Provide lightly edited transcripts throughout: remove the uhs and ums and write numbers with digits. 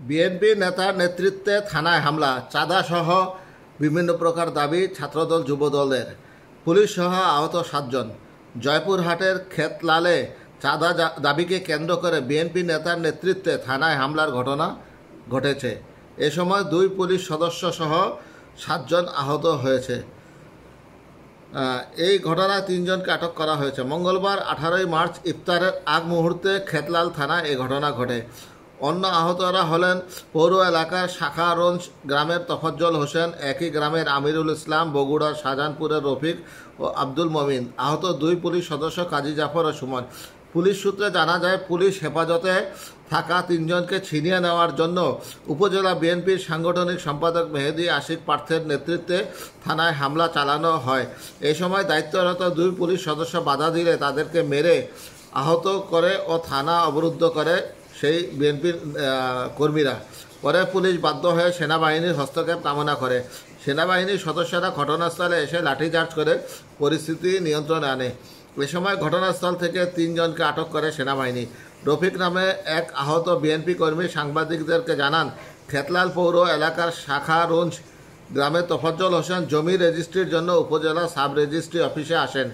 BNP নেতার নেতৃত্বে থানায় হামলা, চাঁদাসহ বিভিন্ন প্রকার দাবি ছাত্রদল যুবদলের। পুলিশ সহ আহত 7 জন। জয়পুরহাটের খেতলালে চাঁদা দাবিকে কেন্দ্র করে বিএনপি নেতার নেতৃত্বে থানায় হামলার ঘটনা ঘটেছে। এ সময় 2 পুলিশ সদস্য সহ 7 জন আহত হয়েছে। এই ঘটনায় 3 জনকে আটক করা হয়েছে। মঙ্গলবার 18 মার্চ ইফতারের আগ মুহূর্তে খেতলাল থানায় এই ঘটনা ঘটে। অন্য আহতরা হলেন পৌর এলাকার শাখারঞ্জ গ্রামের তফজ্জল হোসেন, একই গ্রামের আমিরুল ইসলাম, বগুড়ার শাহজাহানপুরের রফিক ও আব্দুল মমিন। আহত 2 পুলিশ সদস্য কাজী জাফর ও সুমন। পুলিশ সূত্রে জানা যায়, পুলিশ হেফাজতে থাকা 3 জনকে ছিনিয়ে নেওয়ার জন্য উপজেলা বিএনপির সাংগঠনিক সম্পাদক মেহেদি আশিক পার্থের নেতৃত্বে থানায় হামলা চালানো হয়। এই সময় দায়িত্বরত 2 পুলিশ সদস্য বাধা দিলে তাদেরকে মেরে আহত করে ও থানা অবরুদ্ধ করে সেই বিএনপির কর্মীরা। পরে পুলিশ বাধ্য হয়ে সেনাবাহিনীর হস্তক্ষেপ কামনা করে। সেনাবাহিনীর সদস্যরা ঘটনাস্থলে এসে লাঠিচার্জ করে পরিস্থিতি নিয়ন্ত্রণে আনে। এ সময় ঘটনাস্থল থেকে 3 জনকে আটক করে সেনাবাহিনী। রফিক নামে এক আহত বিএনপি কর্মী সাংবাদিকদেরকে জানান, খেতলাল পৌর এলাকার শাখারঞ্জ গ্রামে তফজ্জল হোসেন জমি রেজিস্ট্রির জন্য উপজেলা সাব রেজিস্ট্রি অফিসে আসেন।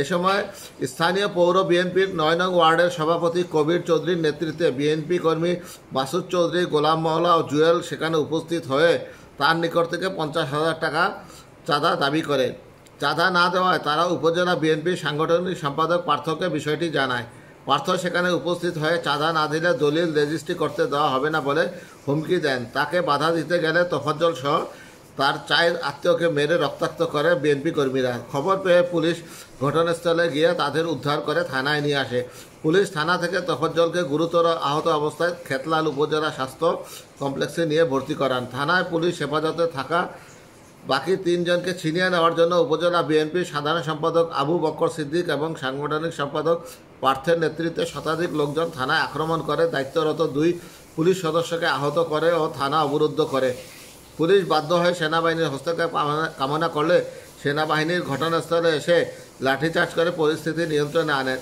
এ সময় স্থানীয় পৌর বিএনপির 9 নং ওয়ার্ডের সভাপতি কবির চৌধুরীর নেতৃত্বে বিএনপি কর্মী মাসুদ চৌধুরী, গোলাম মহলা ও জুয়েল সেখানে উপস্থিত হয়ে তার নিকট থেকে 50,000 টাকা চাঁদা দাবি করে। চাঁদা না দেওয়ায় তারা উপজেলা বিএনপির সাংগঠনিক সম্পাদক পার্থকে বিষয়টি জানায়। পার্থ সেখানে উপস্থিত হয়ে চাঁদা না দিলে দলিল রেজিস্ট্রি করতে দেওয়া হবে না বলে হুমকি দেন। তাকে বাধা দিতে গেলে তফজ্জল সহ তার 4 আত্মীয়কে মেরে রক্তাক্ত করে বিএনপি কর্মীরা। খবর পেয়ে পুলিশ ঘটনাস্থলে গিয়ে তাদের উদ্ধার করে থানায় নিয়ে আসে। পুলিশ থানা থেকে তফজ্জলকে গুরুতর আহত অবস্থায় খেতলাল উপজেলা স্বাস্থ্য কমপ্লেক্সে নিয়ে ভর্তি করান। থানায় পুলিশ হেফাজতে থাকা বাকি 3 জনকে ছিনিয়ে নেওয়ার জন্য উপজেলা বিএনপির সাধারণ সম্পাদক আবু বকর সিদ্দিক এবং সাংগঠনিক সম্পাদক পার্থের নেতৃত্বে শতাধিক লোকজন থানায় আক্রমণ করে দায়িত্বরত 2 পুলিশ সদস্যকে আহত করে ও থানা অবরুদ্ধ করে। পুলিশ বাধ্য হয়ে সেনাবাহিনীর হস্তক্ষেপ কামনা করলে সেনাবাহিনীর ঘটনাস্থলে এসে লাঠিচার্জ করে পরিস্থিতি নিয়ন্ত্রণে আনেন।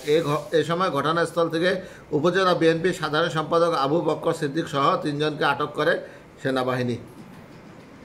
এই সময় ঘটনাস্থল থেকে উপজেলা বিএনপির সাধারণ সম্পাদক আবু বকর সিদ্দিক সহ 3 জনকে আটক করে সেনাবাহিনী।